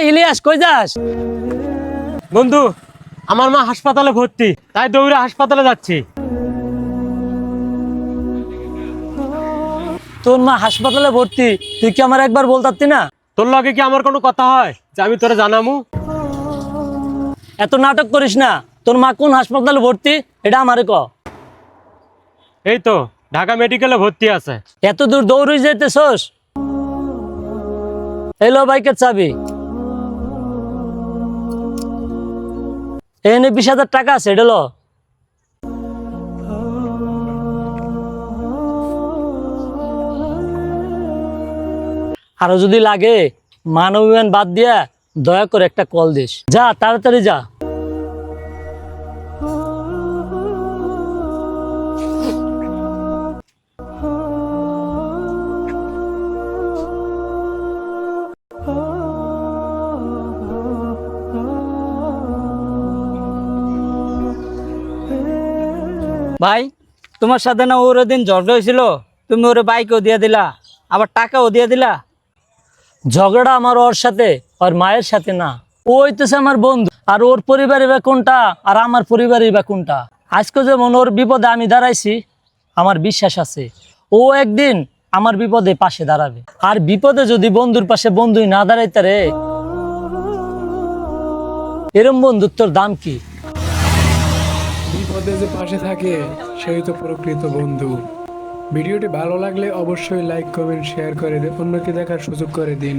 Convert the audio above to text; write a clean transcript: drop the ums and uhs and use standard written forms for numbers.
ইলিয়াস কই যাস? বন্ধু, আমার মা হাসপাতালে ভর্তি, তাই দৌড়ে হাসপাতালে যাচ্ছি। তোর মা হাসপাতালে ভর্তি, তুই কি আমার একবার বলতাতি না? তোর লগে কি আমার কোনো কথা হয় যে আমি তোরে জানামু? এত নাটক করিস না। তোর মা কোন হাসপাতালে ভর্তি এটা আমারে ক। এই তো ঢাকা মেডিকেলে ভর্তি আছে। এত দূর দৌড়ে যেতেছস? এলো বাইকের চাবি, এনে 20,000 টাকা আছে, এটা লো। আরো যদি লাগে মান অভিমান বাদ দিয়া দয়া করে একটা কল দিস। যা তাড়াতাড়ি যা। ভাই, তোমার সাথে না ওর দিন ঝগড়া হয়েছিল, তুমি ওরে বাইকও দিয়ে দিলা, আবার টাকাও দিয়ে দিলা। ঝগড়া আমার ওর সাথে, ওর মায়ের সাথে না। ও হইতেছে আমার বন্ধু, আর ওর পরিবারের বা কোনটা আর আমার পরিবারের বা কোনটা। আজকে যেমন ওর বিপদে আমি দাঁড়াইছি, আমার বিশ্বাস আছে ও একদিন আমার বিপদে পাশে দাঁড়াবে। আর বিপদে যদি বন্ধুর পাশে বন্ধুই না দাঁড়াইতে রে, এরম বন্ধুত্বর দাম কি? বিপদে যে পাশে থাকে সেই তো প্রকৃত বন্ধু। ভিডিওটি ভালো লাগলে অবশ্যই লাইক কমেন্ট শেয়ার করে অন্যকে দেখার সুযোগ করে দিন।